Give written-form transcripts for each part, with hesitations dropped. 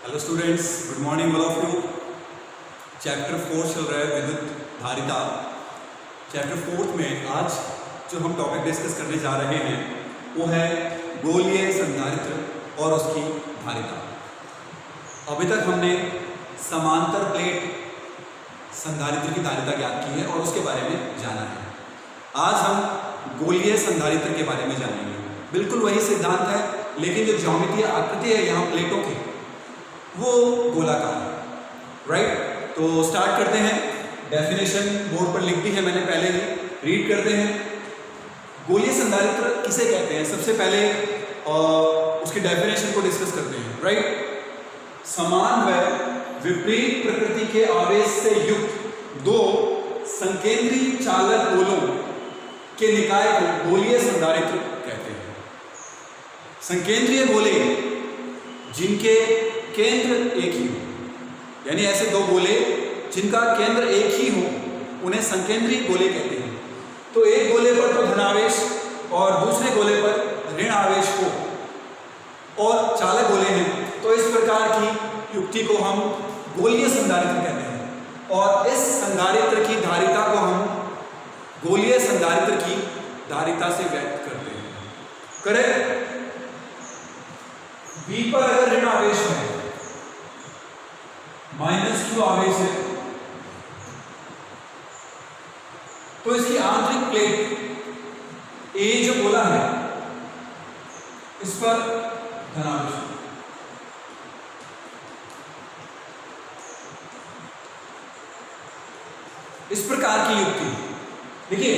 Hello students, good morning all of you. Chapter 4 चल रहा है विद्युत धारिता। चैप्टर 4 में आज जो हम टॉपिक डिस्कस करने जा रहे हैं वो है गोलीय संधारित्र और उसकी धारिता। अभी तक हमने समांतर प्लेट संधारित्र की धारिता ज्ञात की है और उसके बारे में जाना है। आज हम गोलीय संधारित्र के बारे में जानेंगे। बिल्कुल वही सिद्धांत है, लेकिन जो ज्यामितीय आकृति है यहाँ प्लेटों की वो गोलाकार है, राइट। तो स्टार्ट करते हैं। डेफिनेशन बोर्ड पर लिख दी है मैंने पहले ही, रीड करते हैं। गोलीय संधारित्र किसे कहते हैं, सबसे पहले उसकी डेफिनेशन को डिस्कस करते हैं, राइट। समान व विपरीत प्रकृति के आवेश से युक्त दो संकेंद्री चालक गोलों के निकाय को गोलीय संधारित्र कहते हैं। संकेंद्रीय गोले जिनके केंद्र एक ही हो, यानी ऐसे दो गोले जिनका केंद्र एक ही हो उन्हें संकेंद्रीय गोले कहते हैं। तो एक गोले पर तो धनावेश और दूसरे गोले पर ऋण आवेश हो और चालक गोले हैं, तो इस प्रकार की युक्ति को हम गोलीय संधारित्र कहते हैं। और इस संधारित्र की धारिता को हम गोलीय संधारित्र की धारिता से व्यक्त करते हैं। करेक्ट। V पर अगर ऋण आवेश है, -q आवेश है, तो इसकी आंतरिक प्लेट A जो गोला है इस पर धनावेश है। इस प्रकार की युक्ति देखिए।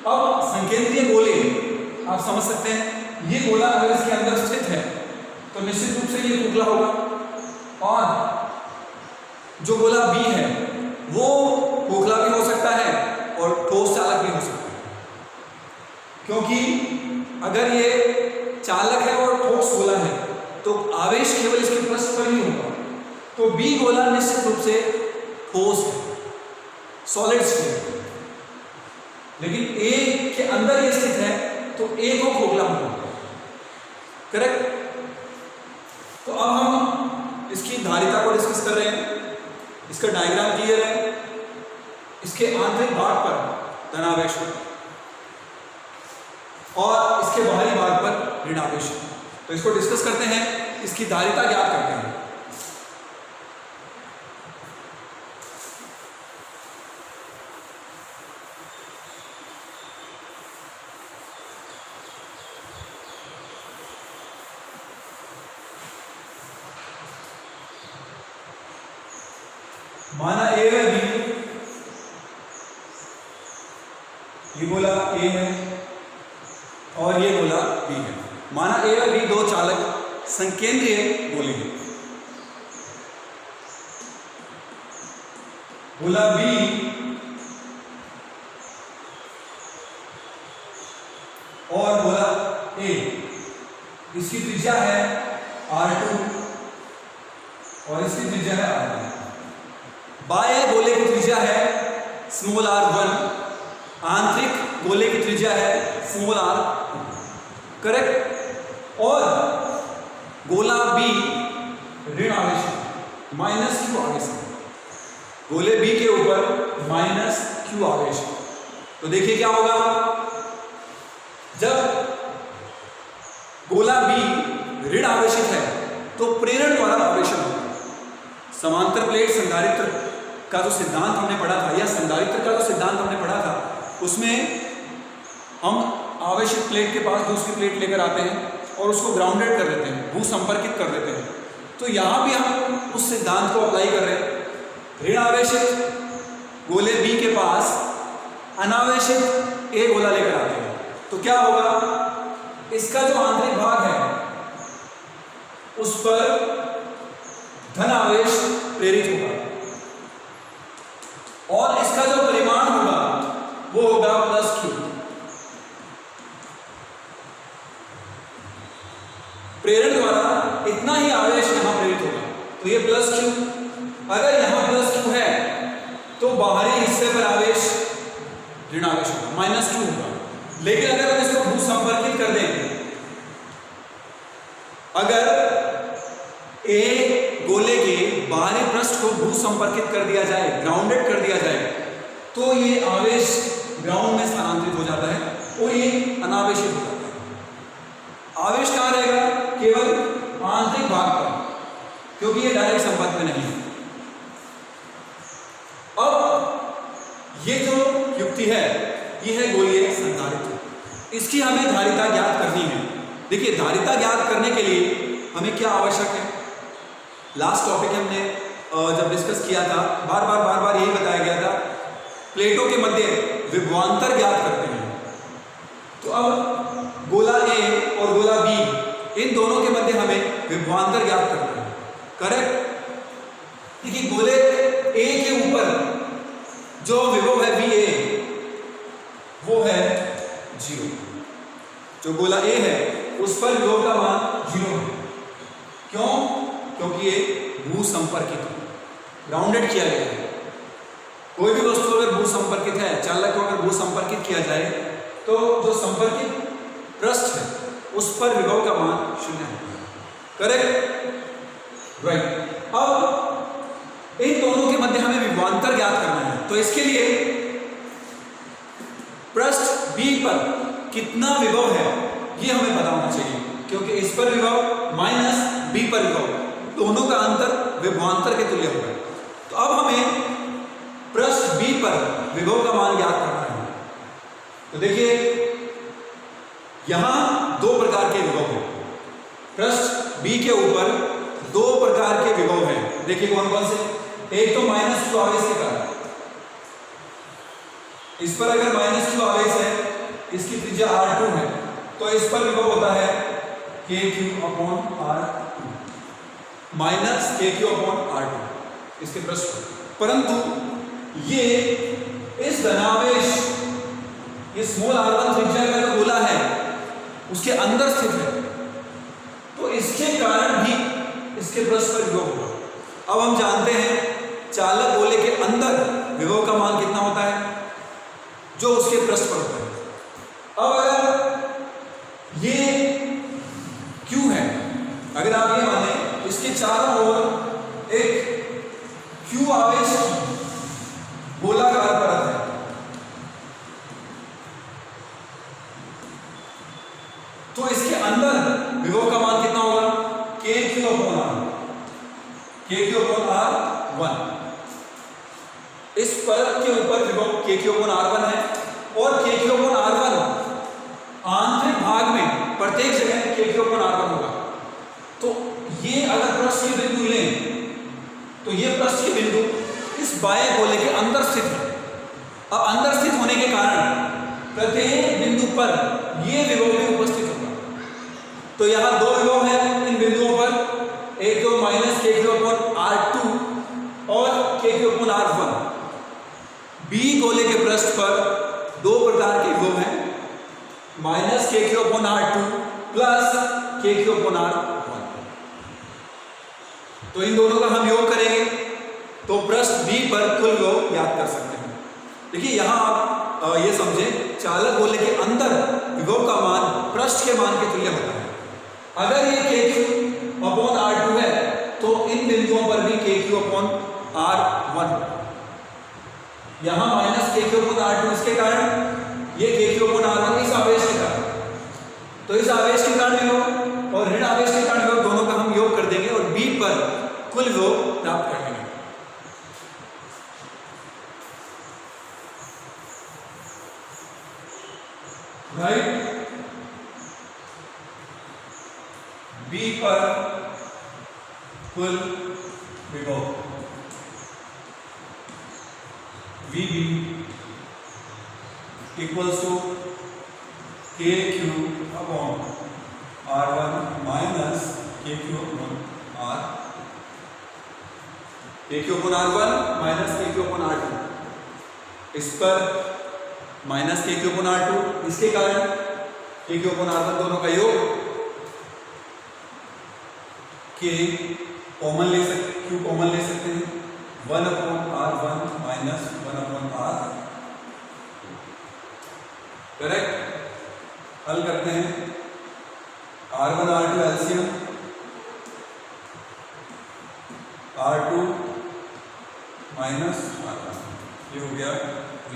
अब संकेंद्रीय गोले आप समझ सकते हैं, ये गोला अगर इसके अंदर स्थित है तो निश्चित रूप से ये खोखला होगा, और जो गोला B है वो खोखला भी हो सकता है और ठोस चालक भी हो सकता है, क्योंकि अगर ये चालक है और ठोस गोला है तो आवेश केवल इसके पृष्ठ पर ही होगा। तो B गोला निश्चित रूप से ठोस है, सॉलिड स्टेट, लेकिन A के अंदर ये स्थित है तो A को खोखला होगा। करेक्ट। तो अब हम इसकी धारिता को डिस्कस कर रहे हैं। इसका डायग्राम क्लियर है। इसके आंतरिक भाग पर धनावेश और इसके बाहरी भाग पर ऋणावेश। तो इसको डिस्कस करते हैं, इसकी धारिता ज्ञात करते हैं। माना A व B, ये गोला A है और ये गोला B है। माना A व B दो चालक संकेंद्रीय गोले हैं। गोला B और गोला A, इसकी त्रिज्या है R2 और इसकी त्रिज्या है R1। बाह्य गोले की त्रिज्या है स्मॉल r1, आंतरिक गोले की त्रिज्या है स्मॉल r2। करेक्ट। और गोला B ऋण आवेश -q आवेश है, गोले B के ऊपर -q आवेश है। तो देखिए क्या होगा, जब गोला B ऋण आवेशित है तो प्रेरण द्वारा आवेशन होगा। समांतर प्लेट संधारित्र का जो सिद्धांत हमने पढ़ा था, या संधारित्र का जो सिद्धांत हमने पढ़ा था, उसमें हम आवेशित प्लेट के पास दूसरी प्लेट लेकर आते हैं और उसको ग्राउंडेड कर देते हैं, भू संपर्कित कर देते हैं। तो यहाँ भी हम उस सिद्धांत को अप्लाई कर रहे हैं। ऋण आवेशित गोले B के पास अनावेशित A गोला लेकर आते हैं, तो क्या होगा, इसका जो आंतरिक भाग है उस पर धन आवेश प्रेरित होगा और इसका जो परिमाण होगा वो होगा +q। प्रेरण द्वारा इतना ही आवेश यहां प्रेरित होगा, तो ये +q। अगर यहां +q है तो बाहरी हिस्से पर आवेश ऋण आवेश होगा, -q होगा। लेकिन अगर हम इसको भू संपर्कित कर दें, अगर A पृष्ठ को भू संपर्कित कर दिया जाए, ग्राउंडेड कर दिया जाए, तो ये आवेश ग्राउंड में स्थानांतरित हो जाता है और ये अनावेशित हो जाता है। आवेश कहाँ रहेगा? केवल आंतरिक भाग पर, क्योंकि ये डायरेक्ट संपर्क में नहीं है। अब ये जो युक्ति है ये है गोलीय संधारित्र। इसकी हमें धारिता ज्ञात करनी है। देखिए, धारिता ज्ञात करने के लिए हमें क्या आवश्यक है? लास्ट टॉपिक हमने जब डिस्कस किया था, बार बार यही बताया गया था, प्लेटों के मध्य विभवांतर ज्ञात करते हैं। तो अब गोला ए और गोला बी, इन दोनों के मध्य हमें विभवांतर ज्ञात करते हैं। करेक्ट? देखिए, गोले ए के ऊपर जो विभव है वी ए, वो है 0। जो गोला ए है उस पर विभव का मान 0 है। क्यों? क्योंकि ये भू संपर्कित है, ग्राउंडेड किया गया है। कोई भी वस्तु अगर भू संपर्कित है, चालक को अगर भू संपर्कित किया जाए, तो जो संपर्कित पृष्ठ है उस पर विभव का मान 0 है। करेक्ट? राइट। अब इन दोनों के मध्य हमें विभवांतर ज्ञात करना है। तो इसके लिए पृष्ठ बी पर कितना विभव है ये हमें पता होना चाहिए, क्योंकि इस पर विभव माइनस बी पर विभव, दोनों का अंतर विभवांतर के तुल्य होगा। तो अब हमें पृष्ठ बी पर विभव का मान ज्ञात करना है। तो देखिए, यहां 2 प्रकार के विभव हैं। पृष्ठ बी के ऊपर 2 प्रकार के विभव हैं। देखिए कौन कौन से? एक तो -q आवेश के कारण, इस पर अगर -q आवेश है, इसकी त्रिज्या r2 है, तो इस पर विभव होता है kq/r2 -kq/r2 इसके पृष्ठ पर। परंतु ये इस धनावेश, ये स्मॉल r1 त्रिज्या का जो गोला है उसके अंदर स्थित है, तो इसके कारण भी इसके पृष्ठ पर विभव होगा। अब हम जानते हैं चालक गोले के अंदर विभव का मान कितना होता है, जो उसके पृष्ठ पर होता है। अब अगर ये Q है, अगर आप ये माने इसके चारों ओर एक Q आवेश गोलाकार परत है, तो इसके अंदर विभव का मान कितना होगा? kq/r, kq/r1। इस परत के ऊपर विभव kq/r1 है और kq/r1 आंतरिक भाग में प्रत्येक जगह kq/r1 होगा। तो ये अगर पृष्ठ के बिंदु लें, तो ये पृष्ठ के बिंदु इस बाएं गोले के अंदर स्थित है। अब अंदर स्थित होने के कारण प्रत्येक बिंदु पर ये विभव भी उपस्थित होगा। तो यहाँ 2 विभव है इन बिंदुओं पर, एक तो -kq/r2 और kq/r1। बी गोले के पृष्ठ पर 2 प्रकार के विभव हैं, -kq/r2 प्लस kq/r1। तो इन दोनों का हम योग करेंगे तो पृष्ठ बी पर कुल विभव ज्ञात कर सकते हैं। देखिए, यहां आप ये समझें, चालक गोले के अंदर विभव का मान पृष्ठ के मान के तुल्य होता है। अगर ये kq/r2 है, तो इन बिंदुओं पर भी kq/r1। यहां -kq/r2 इसके कारण, ये kq/r1 इस आवेश के कारण, तो इस आवेश के कारण विभव और ऋण आवेश के कारण विभव, दोनों का हम योग कर देंगे और बी पर कुल विभव प्राप्त कर लेंगे। राइट? बी पर कुल विभव VB equals to kq/r1 minus kq/r, kq/r1 minus kq/r2। इस पर माइनस kq/r2, इसके कारण kq/r1, दोनों का योग, k कॉमन ले सकते, q कॉमन ले सकते हैं, 1/r1 माइनस 1/r। करेक्ट? हल करते हैं। r1 r2 LCM, r2 minus ये हो गया V।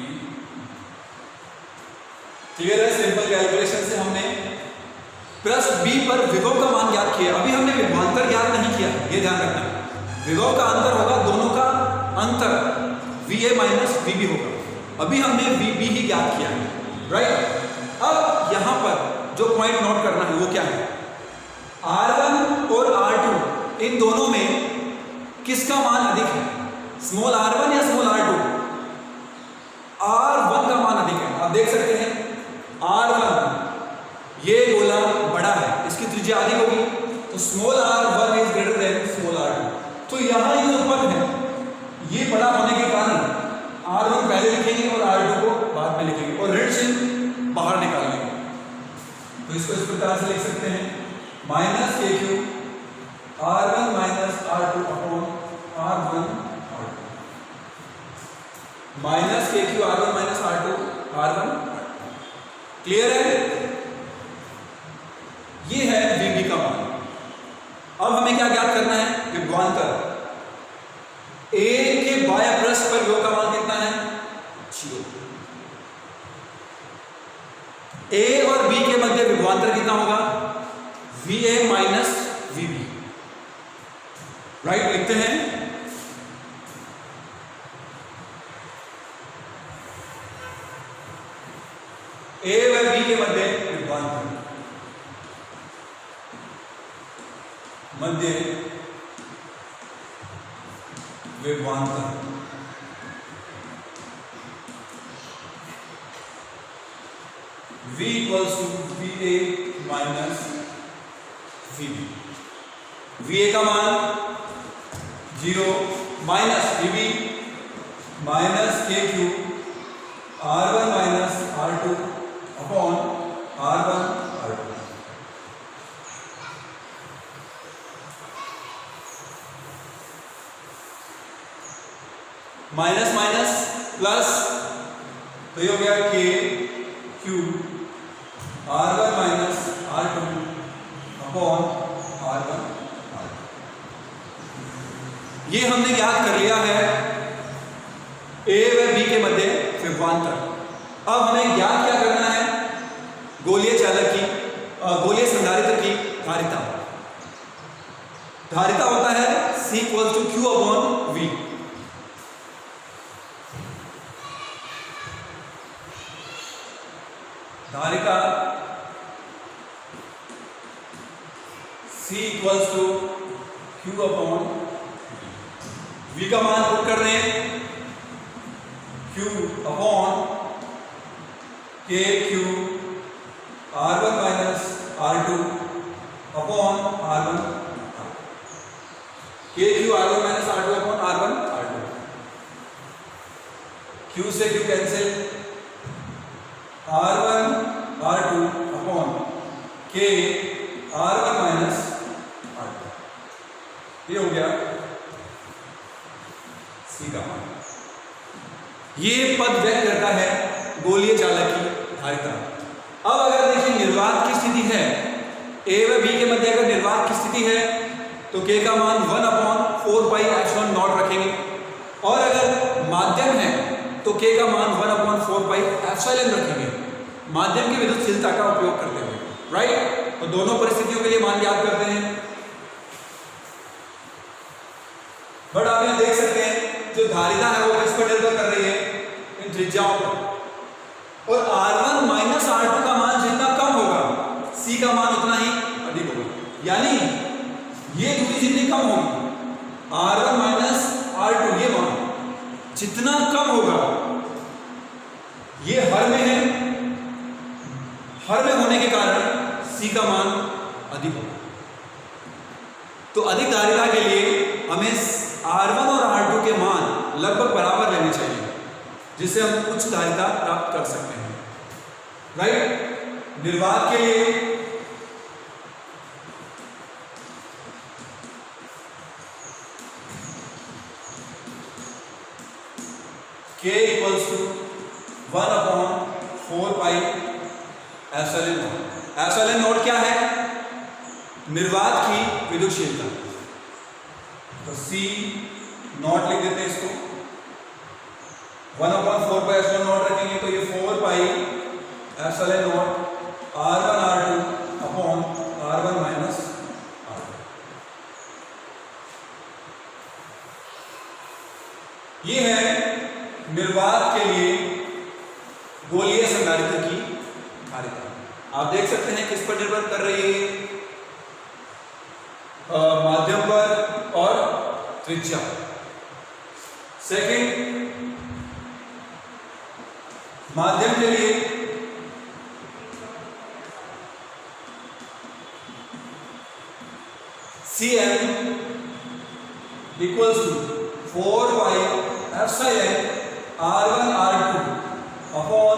क्लियर है? सिंपल कैलकुलेशन से हमने प्लस B पर विभव का मान ज्ञात किया। अभी हमने विभवांतर ज्ञात नहीं किया, ये ध्यान रखना। विभव का अंतर होगा, दोनों का अंतर VA माइनस VB होगा। अभी हमने VB ही ज्ञात किया है, राइट। अब यहां पर जो पॉइंट नोट करना है वो क्या है, R1 और R2 इन दोनों में किसका मान अधिक है, स्मॉल r1 या स्मॉल r2? R1 का मान अधिक है। आप देख सकते हैं R1 ये गोला बड़ा है, इसकी त्रिज्या अधिक होगी, तो small r1 is greater than small r2। तो यहां ये उत्पन्न है, ये बड़ा होने के कारण R1 पहले लिखेंगे और R2 को बाद में लिखेंगे और ऋण चिन्ह बाहर निकालेंगे। तो इसको इस प्रकार से लिख सकते हैं minus K Q R1 minus R2 upon R1 minus K Q R1 minus R2 R1। Clear है? ये है VB का मान। अब हमें क्या ज्ञात करना है, विभवांतर। A के बाह्य पृष्ठ पर विभव का मान कितना है, 0। A और B के मध्य विभवांतर कितना होगा, VA माइनस VB। राइट, लिखते हैं A व B के मध्य विभवांतर, मध्य विभवांतर V equals to VA minus VB। VA का मान 0 minus VB minus KQ R1 minus R2 upon R1 R2। Minus minus plus, तो ये हो गया के Q R1 minus R2 upon R1 R2। ये हमने याद कर लिया है A व B के मध्य विभवांतर। अब हमें ज्ञात क्या करना है, गोलीय चालक की गोलीय संधारित्र की धारिता। धारिता होता है C equals to Q upon V। धारिता C equals to Q upon V का मान पुट कर रहे हैं, Q upon K Q R1 minus R2 upon R1 K Q R1 minus R2 upon R1 R2। Q से Q cancel, R1 R2 upon K R1 minus R2। ये हो गया C का मान। ये पद व्यक्त करता है गोलीय चालक की धारिता। अब अगर देखिए निर्वात की स्थिति है, A व B के मध्य अगर निर्वात की स्थिति है तो K का मान 1 अपॉन 4 पाई एप्सिलॉन नॉट रखेंगे, और अगर माध्यम है तो K का मान 1 अपॉन 4 पाई एप्सिलॉन रखेंगे, माध्यम की विद्युतशीलता का उपयोग करते हुए, राइट। तो दोनों परिस्थितियों के लिए मान याद करते हैं। बट आप यहां देख सकते हैं जो धारिता है वो किस पर निर्भर कर रही है, इन त्रिज्याओं पर। और R1 माइनस R2 का मान जितना कम होगा C का मान उतना ही अधिक होगा। यानी ये दूरी जितनी कम होगी, R1 माइनस R2 ये मान जितना कम होगा, ये हर में है, हर में होने के कारण C का मान अधिक होगा। तो अधिक धारिता के लिए हमें R1 और R2 के मान लगभग बराबर लेने चाहिए, जिससे हम उच्च धारिता प्राप्त कर सकते हैं, राइट। निर्वात के लिए K equals to 1 upon 4 pi epsilon naught. Epsilon naught क्या है, निर्वात की विद्युतशीलता। तो C नॉट लिख देते हैं इसको, 1/4 पाई एप्सिलॉन नॉट रखेंगे तो ये 4 pi epsilon naught r1 r2 upon r1 minus r2। ये है निर्वात के लिए गोलीय संधारित्र की धारिता। आप देख सकते हैं किस पर निर्भर कर रही है, माध्यम पर और त्रिज्या। सेकंड, माध्यम के लिए Cm equals to 4 pi epsilon r1 r2 upon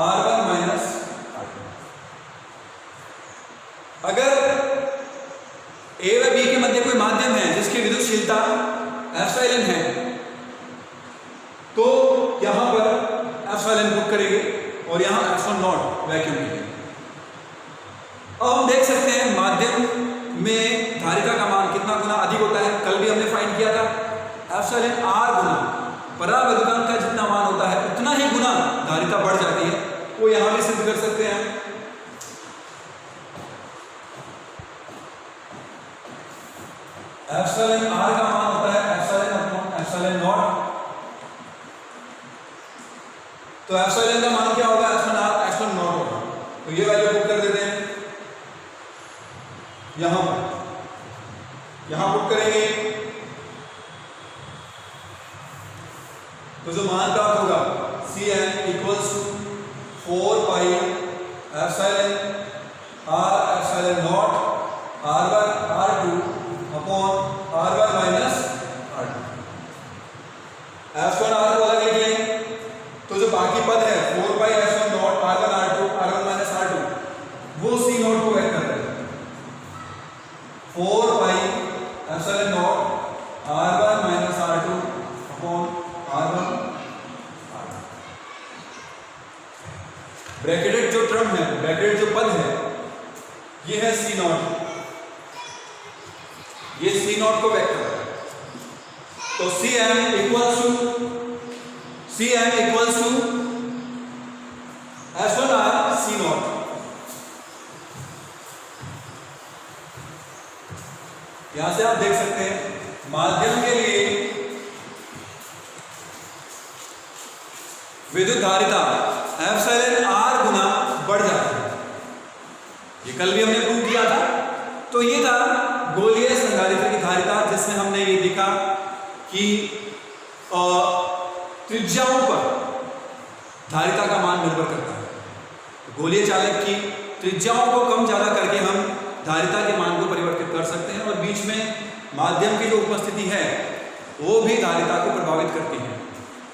r1 minus r2। अगर A व B के मध्य कोई माध्यम है जिसकी विद्युतशीलता एप्सिलॉन है तो यहां पर एप्सिलॉन बुक करेंगे और यहां एप्सिलॉन नॉट वैक्यूम में। अब हम देख सकते हैं माध्यम में धारिता का मान कितना गुना अधिक होता है। कल भी हमने फाइंड किया था एप्सिलॉन r गुना परावैद्युतांक का जितना मान होता है उतना ही गुना धारिता बढ़ जाती है। वो यहां भी सिद्ध कर सकते हैं। एप्सिलॉन r का मान होता है एप्सिलॉन अपॉन एप्सिलॉन नॉट। तो एप्सिलॉन का मान क्या होगा, एप्सिलॉन r एप्सिलॉन नॉट होगा। तो ये वैल्यू पुट कर देते हैं यहां पुट करेंगे तो जो मान प्राप्त होगा Cm equals to 4 pi epsilon r epsilon naught r1 r2 upon r1 minus r2। Epsilon r को अलग लिख लें तो जो बाकी पद है 4 pi epsilon naught r1 r2 r1 minus r2 वो C नॉट को व्यक्त कर रहा है। 4 pi epsilon naught r1 minus r2 upon r1 r2। Bracketed जो टर्म है, ब्रैकेटेड जो पद है ये है C नॉट, ये C नॉट को व्यक्त कर रहा है। तो Cm equals to epsilon r C naught. यहां से आप देख सकते हैं माध्यम के लिए विद्युत धारिता एप्सिलॉन r गुना बढ़ जाती है। ये कल भी हमने प्रूव किया था। तो ये था गोलीय संधारित्र की धारिता जिसमें हमने ये देखा कि त्रिज्याओं पर धारिता का मान निर्भर करता है। गोलीय चालक की त्रिज्याओं को कम ज्यादा करके हम धारिता के मान को परिवर्तित कर सकते हैं और बीच में माध्यम की जो उपस्थिति है वो भी धारिता को प्रभावित करती है।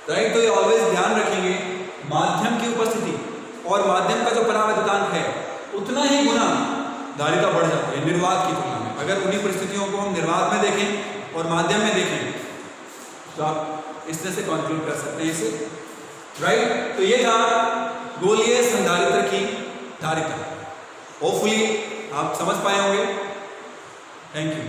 राइट, तो ये ऑलवेज ध्यान रखेंगे माध्यम की उपस्थिति और माध्यम का जो परावैद्युतांक है उतना ही गुना धारिता बढ़ जाती है निर्वात की तुलना में। अगर उन्हीं परिस्थितियों को हम निर्वात में देखें और माध्यम में देखें तो आप इस तरह से कंक्लूड कर सकते हैं इसे। राइट, तो ये था गोलीय संधारित्र की धारिता। होपफुली आप समझ पाए होंगे। Thank you.